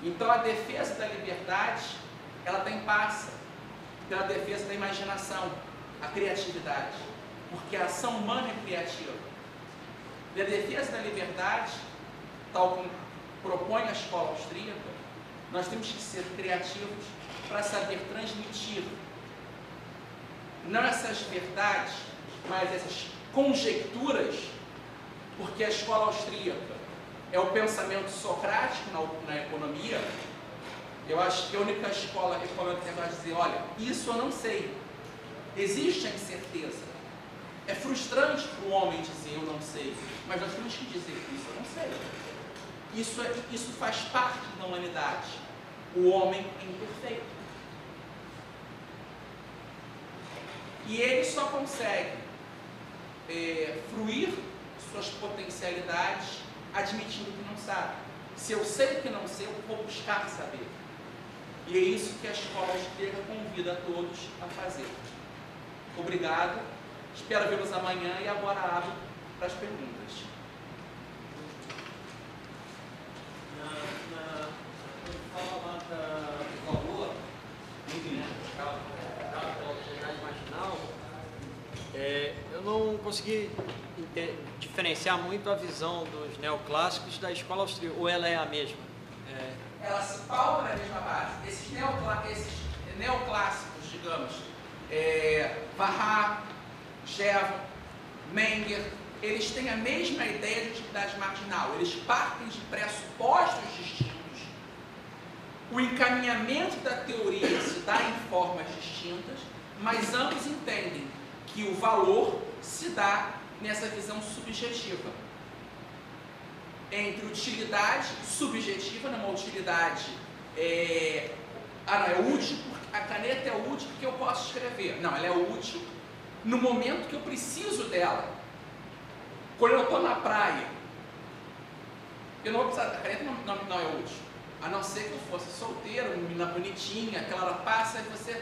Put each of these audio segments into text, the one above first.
Então a defesa da liberdade, ela tem passa pela defesa da imaginação, a criatividade, porque a ação humana é criativa. E a defesa da liberdade, tal como propõe a escola austríaca, nós temos que ser criativos para saber transmitir não essas verdades, mas essas conjecturas, porque a escola austríaca é o pensamento socrático na economia. Eu acho que a única escola econômica que vai dizer, olha, isso eu não sei, existe a incerteza. É frustrante para o homem dizer eu não sei, mas nós temos que dizer isso eu não sei. Isso faz parte da humanidade. O homem é imperfeito. E ele só consegue fruir suas potencialidades admitindo que não sabe. Se eu sei que não sei, eu vou buscar saber. E é isso que a escola austríaca convida a todos a fazer. Obrigado. Espero vê-los amanhã e agora abro para as perguntas. Fala lá do valor, pela atividade marginal, eu não consegui diferenciar muito a visão dos neoclássicos da escola austríaca, ou ela é a mesma? Ela se pauta na mesma base. Esses neoclássicos, digamos, Varra, Jevon, Menger, eles têm a mesma ideia de atividade marginal. Eles partem de pressupostos distintos. O encaminhamento da teoria se dá em formas distintas, mas ambos entendem que o valor se dá nessa visão subjetiva. Entre utilidade subjetiva, numa utilidade é útil, a caneta é útil porque eu posso escrever. Não, ela é útil no momento que eu preciso dela. Quando eu estou na praia, eu não vou precisar, a caneta não é útil. A não ser que eu fosse solteiro, uma menina bonitinha, aquela hora passa e você...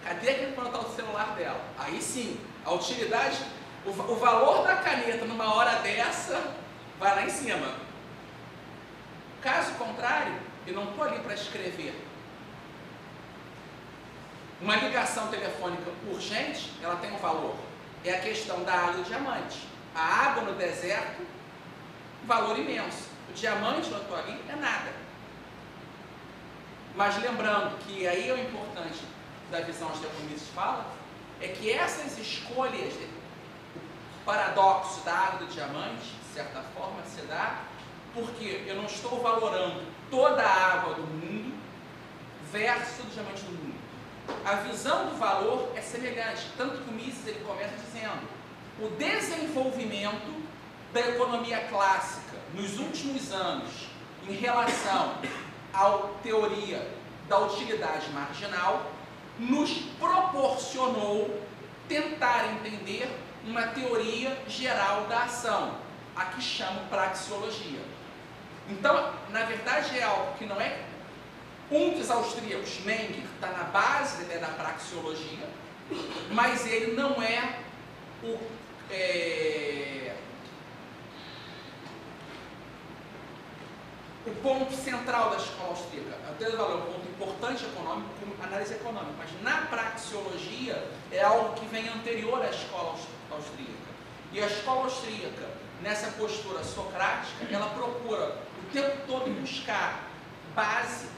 Cadê a caneta para anotar o celular dela? Aí sim, a utilidade, o valor da caneta numa hora dessa vai lá em cima. Caso contrário, eu não estou ali para escrever. Uma ligação telefônica urgente, ela tem um valor. É a questão da água e do diamante. A água no deserto, valor imenso. O diamante, eu estou ali, é nada. Mas lembrando que aí é o importante da visão que o Mises fala, é que essas escolhas, o paradoxo da água e do diamante, de certa forma, se dá porque eu não estou valorando toda a água do mundo versus o diamante do mundo. A visão do valor é semelhante, tanto que o Mises ele começa dizendo o desenvolvimento da economia clássica nos últimos anos em relação à teoria da utilidade marginal nos proporcionou tentar entender uma teoria geral da ação, a que chamo praxeologia. Então, na verdade, é algo que não é um dos austríacos, Menger, está na base da praxeologia, mas ele não é o ponto central da escola austríaca. Até é um ponto importante econômico, como análise econômica, mas na praxeologia é algo que vem anterior à escola austríaca. E a escola austríaca, nessa postura socrática, ela procura o tempo todo buscar base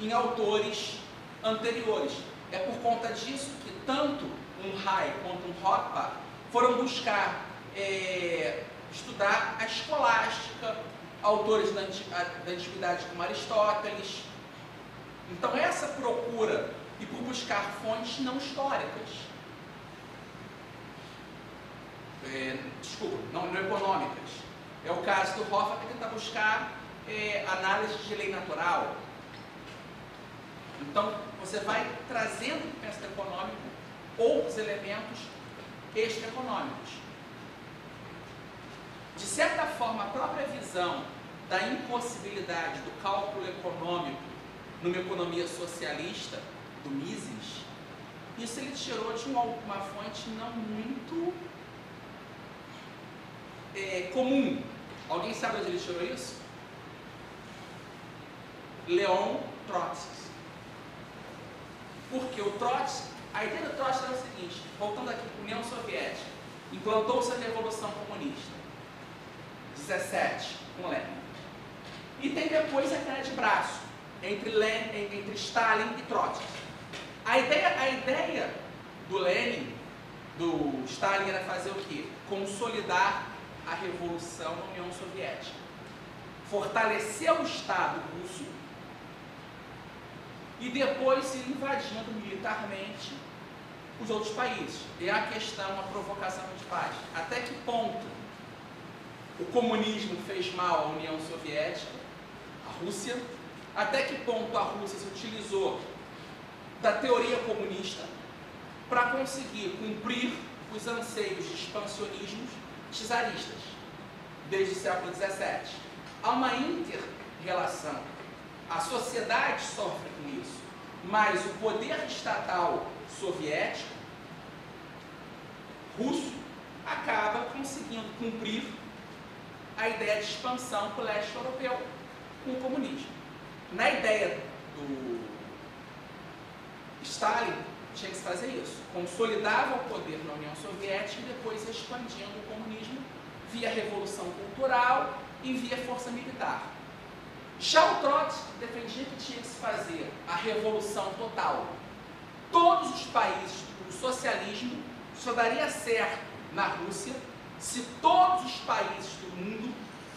em autores anteriores. É por conta disso que tanto um Hay quanto um Rothbard foram buscar estudar a escolástica, autores da antiguidade como Aristóteles. Então essa procura e por buscar fontes não históricas, não econômicas. É o caso do Hoffman que tenta buscar análise de lei natural. Então você vai trazendo para o pensamento econômico outros elementos extra-econômicos. De certa forma, a própria visão da impossibilidade do cálculo econômico numa economia socialista, do Mises, isso ele tirou de uma fonte não muito comum. Alguém sabe onde ele tirou isso? Leon Trotsky. Porque o Trotsky, a ideia do Trotsky era o seguinte, voltando aqui para a União Soviética, implantou-se a Revolução Comunista, 17, com Lenin. E tem depois a queda de braço entre Stalin e Trotsky. A ideia do Lenin, do Stalin, era fazer o quê? Consolidar a Revolução na União Soviética. Fortalecer o Estado russo e depois ir invadindo militarmente os outros países. E a questão, a provocação de paz. Até que ponto o comunismo fez mal à União Soviética, à Rússia? Até que ponto a Rússia se utilizou da teoria comunista para conseguir cumprir os anseios de expansionismos czaristas, desde o século XVII. Há uma inter-relação. A sociedade sofre com isso, mas o poder estatal soviético, russo, acaba conseguindo cumprir a ideia de expansão para o leste europeu com o comunismo. Na ideia do Stalin, tinha que se fazer isso. Consolidava o poder na União Soviética e depois expandindo o comunismo via revolução cultural e via força militar. Já o Trotsky defendia que tinha que se fazer a revolução total. Todos os países, o socialismo só daria certo na Rússia se todos os países do mundo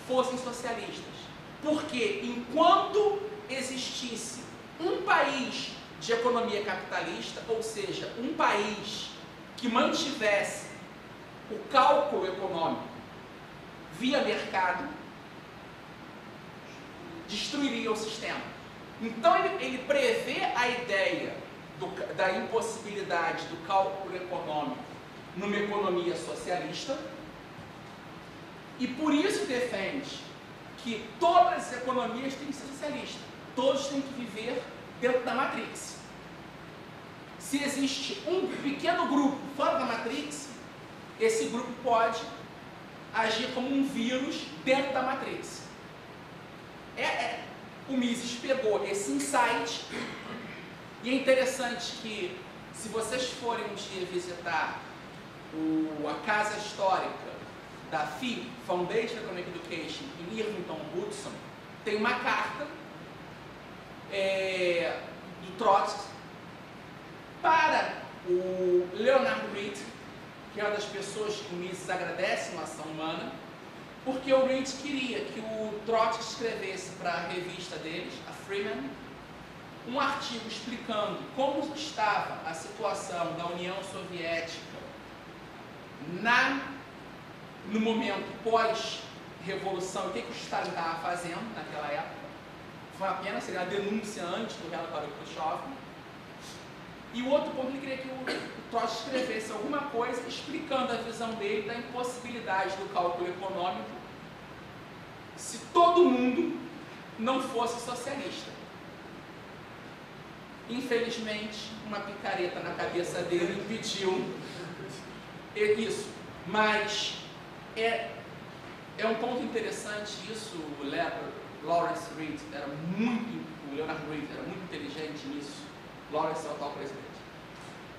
fossem socialistas. Porque enquanto existisse um país de economia capitalista, ou seja, um país que mantivesse o cálculo econômico via mercado, destruiria o sistema. Então ele prevê a ideia da impossibilidade do cálculo econômico numa economia socialista e por isso defende que todas as economias têm que ser socialistas. Todos têm que viver dentro da Matrix. Se existe um pequeno grupo fora da Matrix, esse grupo pode agir como um vírus dentro da Matrix. O Mises pegou esse insight e é interessante que, se vocês forem um dia visitar a casa histórica da FEE, Foundation Economic Education, em Irvington, Hudson, tem uma carta do Trotsky para o Leonard Read, que é uma das pessoas que o Mises agradece na ação humana, porque o Read queria que o Trotsky escrevesse para a revista deles, a Freeman, um artigo explicando como estava a situação da União Soviética no momento pós-revolução, o que o Stalin estava fazendo naquela época. Foi apenas a denúncia antes do relatório Khrushchev. E o outro ponto, ele queria que o Trotsky escrevesse alguma coisa explicando a visão dele da impossibilidade do cálculo econômico se todo mundo não fosse socialista. Infelizmente, uma picareta na cabeça dele impediu isso. Mas é um ponto interessante isso. O Lawrence Reed o Leonard Read era muito inteligente nisso. Lawrence é o atual presidente.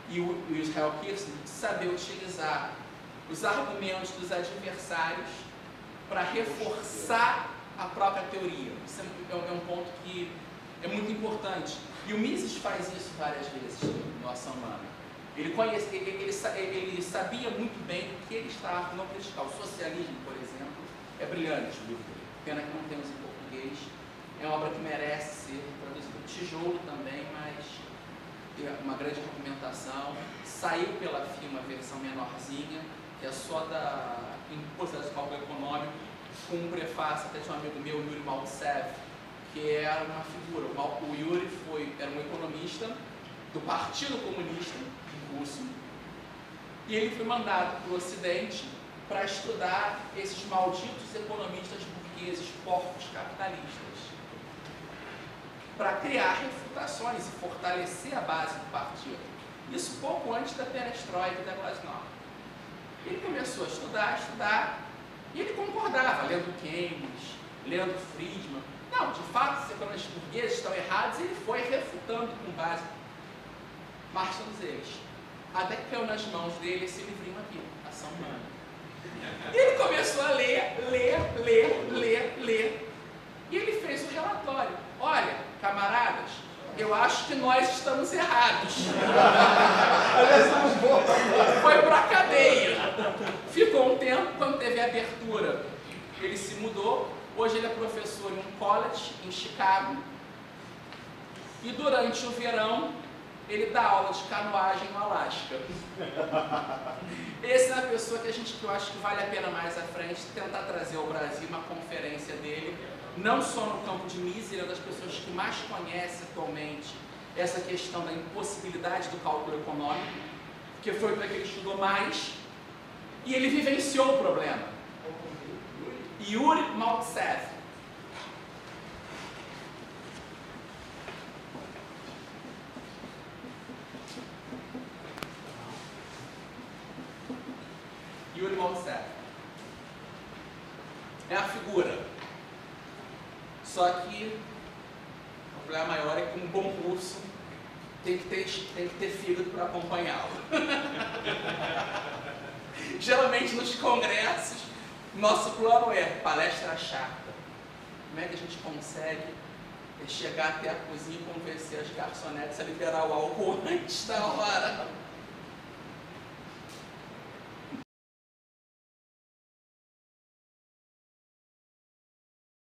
E o Israel Kirzner saber utilizar os argumentos dos adversários para reforçar a própria teoria. Isso é um ponto que é muito importante. E o Mises faz isso várias vezes no Ação Humana. Ele sabia muito bem o que ele estava não criticar. O Socialismo, por exemplo, é brilhante o livro dele. Pena que não temos em português. É uma obra que merece ser traduzida. Tijolo também, mas é uma grande argumentação. Saiu pela FIA uma versão menorzinha, que é só da imposição do cálculo econômico, com um prefácio até de um amigo meu, Yuri Maltsev, que era uma figura. O Yuri era um economista do Partido Comunista russo, e ele foi mandado para o Ocidente para estudar esses malditos economistas burgueses, porcos capitalistas, para criar refutações e fortalecer a base do partido. Isso pouco antes da perestroika e da glasnost. Ele começou a estudar, e ele concordava, lendo Keynes, lendo Friedman, Não, de fato, os economistas burgueses estão errados, e ele foi refutando com base, mas todos eles. Até que caiu nas mãos dele esse livrinho aqui, Ação Humana. E ele começou a ler, e ele fez um relatório. Olha, camaradas, eu acho que nós estamos errados. Foi para a cadeia. Ficou um tempo, quando teve a abertura, ele se mudou. Hoje ele é professor em um college em Chicago. E durante o verão, ele dá aula de canoagem no Alasca. Essa é a pessoa que eu acho que vale a pena mais à frente tentar trazer ao Brasil uma conferência dele, não só no campo de Mises, das pessoas que mais conhecem atualmente essa questão da impossibilidade do cálculo econômico, que foi o que ele estudou mais, e ele vivenciou o problema. Yuri Maltsev. Yuri Maltsev. É a figura. Só que o problema maior é que um bom curso tem que ter fígado para acompanhá-lo. Geralmente nos congressos, nosso plano é palestra chata. Como é que a gente consegue chegar até a cozinha e convencer as garçonetes a liberar o álcool antes da hora?